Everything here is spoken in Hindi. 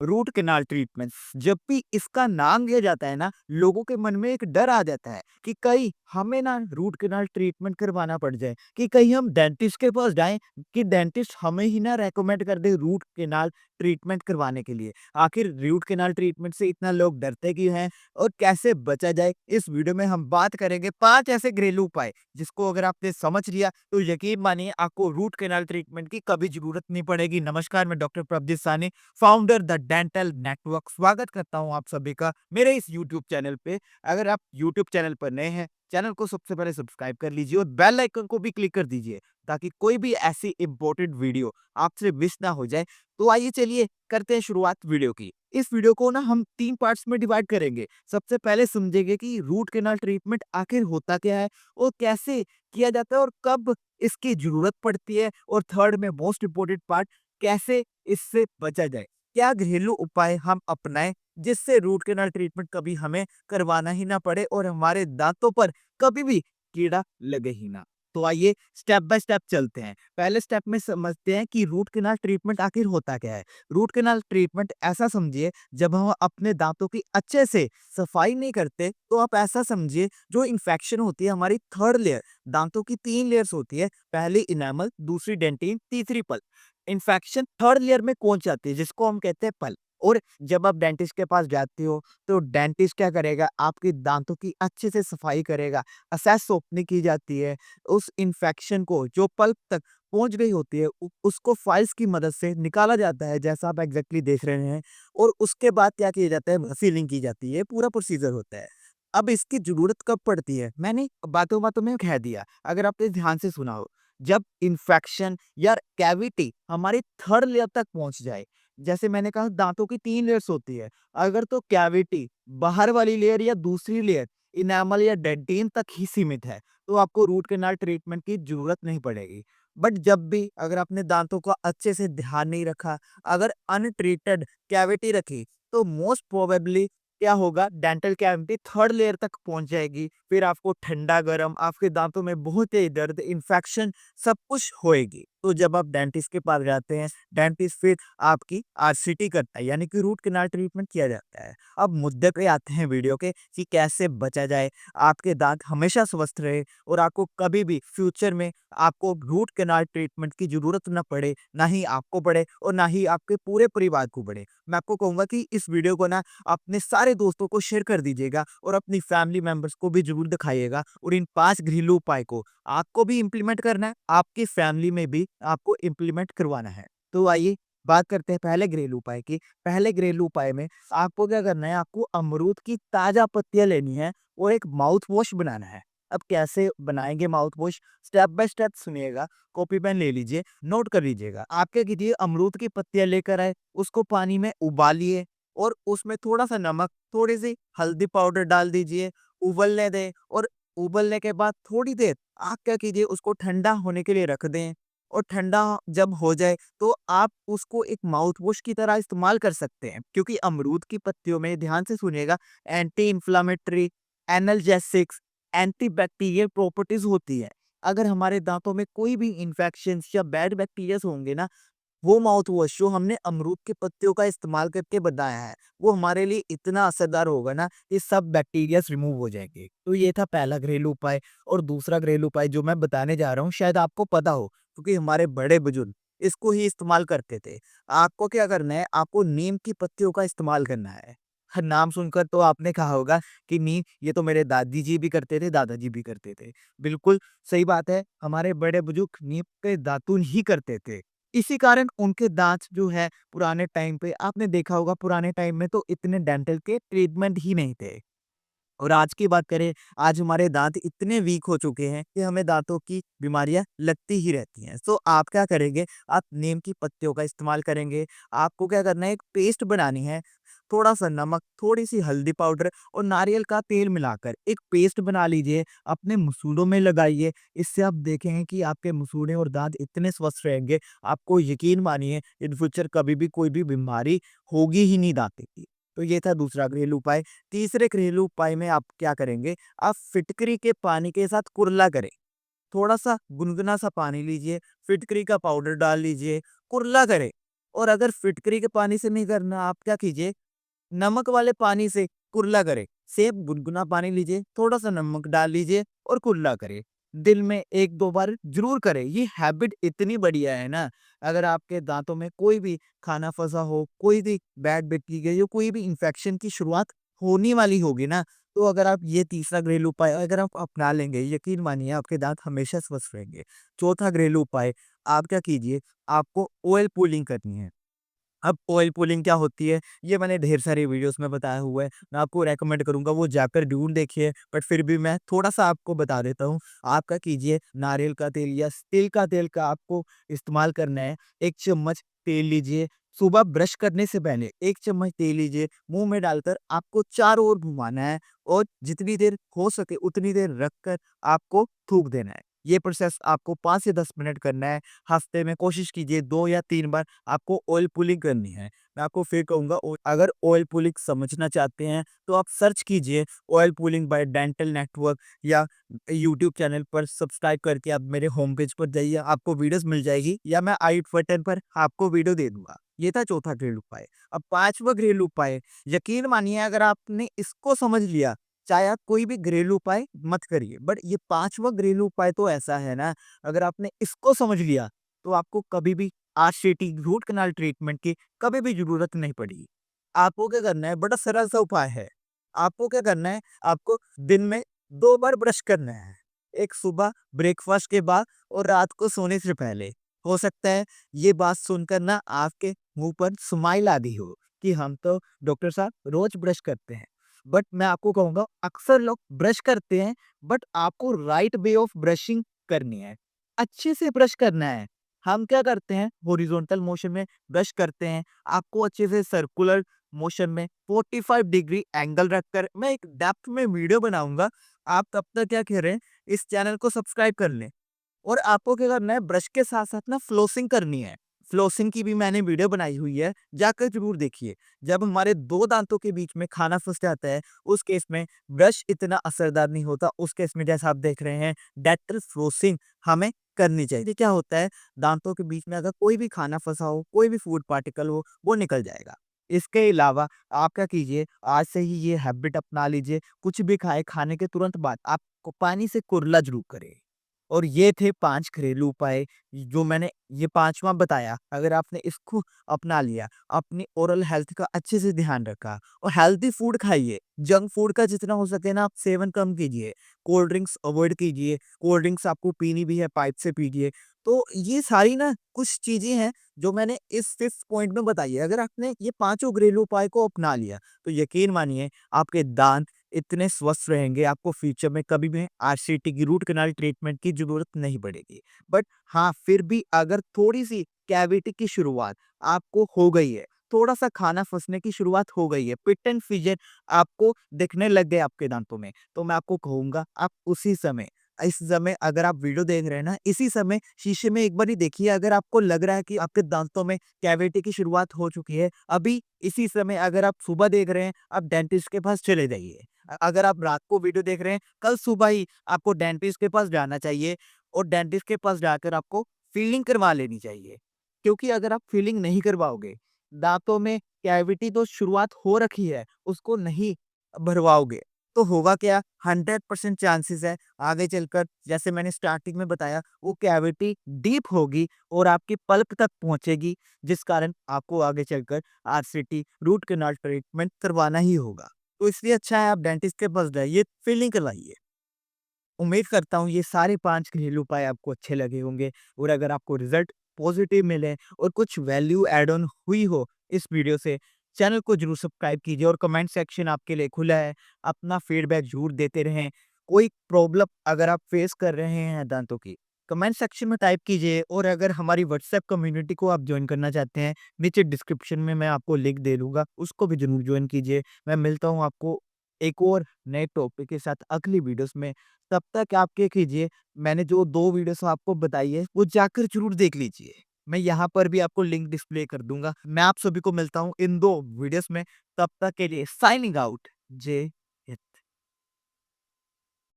रूट कैनाल ट्रीटमेंट जब भी इसका नाम लिया जाता है ना, लोगों के मन में एक डर आ जाता है कि कहीं हमें ना रूट कैनाल ट्रीटमेंट करवाना पड़ जाए, कि कहीं हम डेंटिस्ट के पास जाएं, कि डेंटिस्ट हमें ही ना रेकमेंड कर दे रूट कैनाल ट्रीटमेंट करवाने के लिए। आखिर रूट कैनाल ट्रीटमेंट से इतना लोग डरते क्यों हैं और कैसे बचा जाए, इस वीडियो में हम बात करेंगे 5 ऐसे घरेलू उपाय जिसको अगर आपने समझ लिया तो यकीन मानिए आपको रूट कैनाल ट्रीटमेंट की कभी जरूरत नहीं पड़ेगी। नमस्कार, मैं डॉक्टर प्रभजीत सानी, फाउंडर द डेंटल नेटवर्क। स्वागत करता हूं आप सभी का मेरे इस यूट्यूब चैनल पे। अगर आप यूट्यूब चैनल पर नए हैं, चैनल को सबसे पहले सब्सक्राइब कर लीजिए और बेल आइकन को भी क्लिक कर दीजिए ताकि कोई भी ऐसी इंपॉर्टेंट वीडियो आपसे मिस ना हो जाए। तो आइए चलिए करते हैं शुरुआत वीडियो की। इस वीडियो को ना हम 3 पार्ट्स में डिवाइड करेंगे। सबसे पहले समझेंगे कि रूट कैनाल ट्रीटमेंट आखिर होता क्या है और कैसे किया जाता है और कब इसकी जरूरत पड़ती है, और थर्ड में मोस्ट इंपोर्टेंट पार्ट, कैसे इससे बचा जाए। क्या घरेलू उपाय हम अपनाएं जिससे रूट कैनाल ट्रीटमेंट कभी हमें करवाना ही ना पड़े और हमारे दांतों पर कभी भी कीड़ा लगे ही ना। तो आइए स्टेप बाय स्टेप चलते हैं। पहले स्टेप में समझते हैं कि रूट कैनाल ट्रीटमेंट आखिर होता क्या है। रूट कैनाल ट्रीटमेंट ऐसा समझिए, जब हम अपने दांतों की अच्छे से सफाई नहीं करते तो आप ऐसा समझिए, जो इन्फेक्शन होती है हमारी थर्ड लेयर, दांतों की 3 लेयर्स होती है, पहली इनेमल, दूसरी डेंटिन, तीसरी पल्प। इन्फेक्शन थर्ड लेयर में कौन जाती है जिसको हम कहते हैं पल्प। और जब आप डेंटिस्ट के पास जाते हो तो डेंटिस्ट क्या करेगा, आपके दांतों की अच्छे से सफाई करेगा, असेस ओपनिंग की जाती है, उस इन्फेक्शन को जो पल्प तक पहुंच गई होती है उसको फाइल्स की मदद से निकाला जाता है, जैसा आप एग्जैक्टली देख रहे हैं। और उसके बाद क्या किया जाता है, सीलिंग की जाती है, पूरा प्रोसीजर होता है। अब इसकी जरूरत कब पड़ती है, मैंने बातों बातों में कह दिया, अगर आपने ध्यान से सुना हो, जब इन्फेक्शन या कैविटी हमारी थर्ड लेयर तक पहुंच जाए। जैसे मैंने कहा दांतों की 3 लेयर्स होती है, अगर तो कैविटी बाहर वाली लेयर या दूसरी लेयर इनेमल या डेंटिन तक ही सीमित है तो आपको रूट कैनाल ट्रीटमेंट की जरूरत नहीं पड़ेगी। बट जब भी अगर आपने दांतों का अच्छे से ध्यान नहीं रखा, अगर अनट्रीटेड कैविटी रखी, तो मोस्ट प्रोबेबली क्या होगा, डेंटल कैविटी थर्ड लेयर तक पहुंच जाएगी। फिर आपको ठंडा गर्म, आपके दांतों में बहुत तेज दर्द, इन्फेक्शन, सब कुछ होएगी। तो जब आप डेंटिस्ट के पास जाते हैं, डेंटिस्ट फिर आपकी आरसीटी करता है, यानी कि रूट कैनाल ट्रीटमेंट किया जाता है। अब मुद्दे पे आते हैं वीडियो के, कि कैसे बचा जाए, आपके दांत हमेशा स्वस्थ रहे और आपको कभी भी फ्यूचर में आपको रूट कैनाल ट्रीटमेंट की जरूरत ना पड़े, ना ही आपको पड़े और ना ही आपके पूरे परिवार को पड़े। मैं आपको कहूंगा कि इस वीडियो को ना अपने सारे दोस्तों को शेयर कर दीजिएगा और अपनी फैमिली मेंबर्स को भी जरूर दिखाइएगा, और इन 5 घरेलू उपाय को आपको भी इम्प्लीमेंट करना है, आपकी फैमिली में भी आपको इम्प्लीमेंट करवाना है। तो आइए बात करते हैं पहले घरेलू उपाय की। पहले घरेलू उपाय में आपको क्या करना है, आपको अमरूद की ताजा पत्तियां लेनी है और एक माउथ वॉश बनाना है। अब कैसे बनाएंगे mouth wash, step by step सुनिएगा। कॉपी पेन ले लीजिए, नोट कर लीजिएगा। आप क्या कीजिए, अमरूद की पत्तियां लेकर आए, उसको पानी में उबालिए और उसमें थोड़ा सा नमक, थोड़ी सी हल्दी पाउडर डाल दीजिए, उबलने दें। और उबलने के बाद थोड़ी देर आप क्या कीजिए, उसको ठंडा होने के लिए रख दें। और ठंडा जब हो जाए तो आप उसको एक माउथ वॉश की तरह इस्तेमाल कर सकते हैं, क्योंकि अमरूद की पत्तियों में, ध्यान से सुनिएगा, anti inflammatory, analgesics, antibacterial properties होती है। अगर हमारे दांतों में कोई भी इंफेक्शन या बैड बैक्टीरिया होंगे ना, वो माउथ वॉश जो हमने अमरूद के पत्तियों का इस्तेमाल करके बनाया है, वो हमारे लिए इतना असरदार होगा ना, ये सब बैक्टीरिया रिमूव हो जाएंगे। तो ये था पहला घरेलू उपाय। और दूसरा घरेलू उपाय जो मैं बताने जा रहा हूँ, शायद आपको पता हो, क्योंकि हमारे बड़े बुजुर्ग इसको ही इस्तेमाल करते थे। आपको क्या करना है, आपको नीम की पत्तियों का इस्तेमाल करना है। हर नाम सुनकर तो आपने कहा होगा कि नीम, ये तो मेरे दादी जी भी करते थे, दादाजी भी करते थे। बिल्कुल सही बात है, हमारे बड़े बुजुर्ग नीम के दातुन ही करते थे। इसी कारण उनके दांत जो है, पुराने टाइम पे आपने देखा होगा, पुराने टाइम में तो इतने डेंटल के ट्रीटमेंट ही नहीं थे। और आज की बात करें, आज हमारे दांत इतने वीक हो चुके हैं कि हमें दांतों की बीमारियां लगती ही रहती हैं। तो आप क्या करेंगे, आप नीम की पत्तियों का इस्तेमाल करेंगे। आपको क्या करना है, एक पेस्ट बनानी है, थोड़ा सा नमक, थोड़ी सी हल्दी पाउडर और नारियल का तेल मिलाकर एक पेस्ट बना लीजिए, अपने मसूड़ों में लगाइए। इससे आप देखेंगे कि आपके मसूड़े और दांत इतने स्वस्थ रहेंगे, आपको यकीन मानिए इन फ्यूचर कभी भी कोई भी बीमारी होगी ही नहीं दांत की। तो ये था दूसरा घरेलू उपाय। तीसरे घरेलू उपाय में आप क्या करेंगे, आप फिटकरी के पानी के साथ कुरला करें। थोड़ा सा गुनगुना सा पानी लीजिए, फिटकरी का पाउडर डाल लीजिए, कुरला करें। और अगर फिटकरी के पानी से नहीं करना, आप क्या कीजिए, नमक वाले पानी से कुल्ला करें। सेम गुनगुना पानी लीजिए, थोड़ा-सा नमक डाल लीजिए और कुल्ला करें। दिन में 1-2 बार ज़रूर करें। ये हैबिट इतनी बढ़िया है ना, अगर आपके दाँतों में कोई भी खाना फँसा हो, कोई भी बैड बैक्टीरिया या कोई भी इन्फेक्शन की शुरुआत होने वाली होगी ना, तो अगर आप ये तीसरा घरेलू उपाय अगर आप अपना लेंगे, यकीन मानिए आपके दाँत हमेशा स्वस्थ रहेंगे। चौथा घरेलू उपाय, आप क्या कीजिए, आपको ऑयल पुलिंग करनी है। अब ऑयल पुलिंग क्या होती है, ये मैंने ढेर सारी वीडियोस में बताया हुआ है। मैं आपको रेकमेंड करूँगा वो जाकर ज़रूर देखिए, बट फिर भी मैं थोड़ा-सा आपको बता देता हूँ। आप क्या कीजिए, नारियल का तेल या तिल का तेल का आपको इस्तेमाल करना है। 1 चम्मच तेल लीजिए, सुबह ब्रश करने से पहले 1 चम्मच तेल लीजिए, मुँह में डालकर आपको चारों ओर घुमाना है और जितनी देर हो सके उतनी देर रखकर आपको थूक देना है। ये प्रोसेस आपको 5 से 10 मिनट करना है। हफ्ते में कोशिश कीजिए 2 या 3 बार आपको ऑयल पुलिंग करनी है। मैं आपको फिर कहूँगा अगर ऑयल पुलिंग समझना चाहते हैं तो आप सर्च कीजिए oil pulling by dental network या यूट्यूब चैनल पर सब्सक्राइब करके आप मेरे होम पेज पर जाइए, आपको वीडियोज़ मिल जाएगी या मैं आई बटन पर आपको वीडियो दे दूँगा। ये था चौथा घरेलू उपाय। अब 5वां घरेलू उपाय, यकीन मानिए अगर आपने इसको समझ लिया, चाहे आप कोई भी घरेलू उपाय मत करिए, बट ये 5वां घरेलू उपाय तो ऐसा है ना, अगर आपने इसको समझ लिया, तो आपको कभी भी आरसीटी रूट कैनाल ट्रीटमेंट की कभी भी ज़रूरत नहीं पड़ेगी। आपको क्या करना है, बड़ा सरल सा उपाय है। आपको क्या करना है, आपको दिन में 2 बार ब्रश करना है। एक सुबह ब्रेकफ़ास्ट के बाद और रात को सोने से पहले। हो सकता है ये बात सुनकर ना आपके मुँह पर स्माइल आ गई हो कि हम तो डॉक्टर साहब रोज़ ब्रश करते हैं। बट मैं आपको कहूँगा अक्सर लोग ब्रश करते हैं, बट आपको राइट वे ऑफ ब्रशिंग करनी है। अच्छे से ब्रश करना है। हम क्या करते हैं, हॉरिज़ॉन्टल मोशन में ब्रश करते हैं। आपको अच्छे से सर्कुलर मोशन में 45 डिग्री एंगल रखकर मैं एक डेप्थ में वीडियो बनाऊँगा। आप तब तक क्या कह रहे हैं, इस चैनल को सब्सक्राइब कर लें। और आपको क्या करना है, ब्रश के साथ-साथ ना फ्लोसिंग करनी है। फ्लोसिंग की भी मैंने वीडियो बनाई हुई है, जाकर ज़रूर देखिए। जब हमारे 2 दाँतों के बीच में खाना फँस जाता है, उस केस में ब्रश इतना असरदार नहीं होता। उस केस में जैसा आप देख रहे हैं, डेंटल फ्लोसिंग हमें करनी चाहिए। ये क्या होता है, दाँतों के बीच में अगर कोई भी खाना फँसा हो, कोई भी फूड पार्टिकल हो, वो निकल जाएगा। इसके अलावा आप क्या कीजिए, आज से ही ये हैबिट अपना लीजिए, कुछ भी खाएँ, खाने के तुरंत बाद आप पानी से कुल्ला ज़रूर करें। और ये थे 5 घरेलू उपाय जो मैंने ये 5वां बताया, अगर आपने इसको अपना लिया, अपनी ओरल हेल्थ का अच्छे से ध्यान रखा और हेल्दी फूड खाइए, जंक फूड का जितना हो सके ना आप सेवन कम कीजिए, कोल्ड ड्रिंक्स अवॉइड कीजिए, कोल्ड ड्रिंक्स आपको पीनी भी है पाइप से पीजिए। तो ये सारी ना कुछ चीज़ें हैं जो मैंने इस 5th पॉइंट में बताई है, अगर आपने ये पाँचों घरेलू उपाय को अपना लिया, तो यकीन मानिए आपके दाँत इतने स्वस्थ रहेंगे, आपको फ्यूचर में कभी भी आरसीटी की रूट कैनाल ट्रीटमेंट की ज़रूरत नहीं पड़ेगी। बट हाँ, फिर भी अगर थोड़ी-सी कैविटी की शुरुआत आपको हो गई है, थोड़ा-सा खाना फँसने की शुरुआत हो गई है, पिट एंड फिजन आपको दिखने लग गए आपके दाँतों में, तो मैं आपको कहूँगा आप उसी समय इस समय अगर आप वीडियो देख रहे हैं ना, इसी समय शीशे में एक बारी देखिए, अगर आपको लग रहा है कि आपके दाँतों में कैविटी की शुरुआत हो चुकी है, अभी इसी समय अगर आप सुबह देख रहे हैं, आप डेंटिस्ट के पास चले जाइए। अगर आप रात को वीडियो देख रहे हैं, कल सुबह ही आपको डेंटिस्ट के पास जाना चाहिए और डेंटिस्ट के पास जाकर आपको फीलिंग करवा लेनी चाहिए। क्योंकि अगर आप फीलिंग नहीं करवाओगे, दाँतों में कैविटी तो शुरुआत हो रखी है, उसको नहीं भरवाओगे, तो होगा क्या? 100% चांसेस है आगे चलकर जैसे मैंने स्टार्टिंग में बताया, वो कैविटी डीप होगी और आपकी पल्प तक पहुँचेगी, जिस कारण आपको आगे चलकर आरसीटी रूट कैनाल ट्रीटमेंट करवाना ही होगा। तो इसलिए अच्छा है आप डेंटिस्ट के पास जाइए, फीलिंग करवाइए। उम्मीद करता हूँ ये सारे 5 घरेलू उपाय आपको अच्छे लगे होंगे और अगर आपको रिज़ल्ट पॉज़िटिव मिले और कुछ वैल्यू ऐड ऑन हुई हो इस वीडियो से, चैनल को ज़रूर सब्सक्राइब कीजिए और कमेंट सेक्शन आपके लिए खुला है। अपना फीडबैक ज़रूर देते रहें। कोई प्रॉब्लम अगर आप फेस कर रहे हैं दाँतों की, कमेंट सेक्शन में टाइप कीजिए और अगर हमारी व्हाट्सएप कम्युनिटी को आप जॉइन करना चाहते हैं, नीचे डिस्क्रिप्शन में मैं आपको लिंक दे दूँगा, उसको भी ज़रूर जॉइन कीजिए। मैं मिलता हूँ आपको एक और नए टॉपिक के साथ अगली वीडियोज़ में। तब तक आप क्या कीजिए, मैंने जो 2 वीडियोज़ आपको बताई है, वो जाकर ज़रूर देख लीजिए। मैं यहाँ पर भी आपको लिंक डिस्प्ले कर दूँगा। मैं आप सभी को मिलता हूँ इन 2 वीडियोज़ में, तब तक के लिए साइनिंग आउट। जय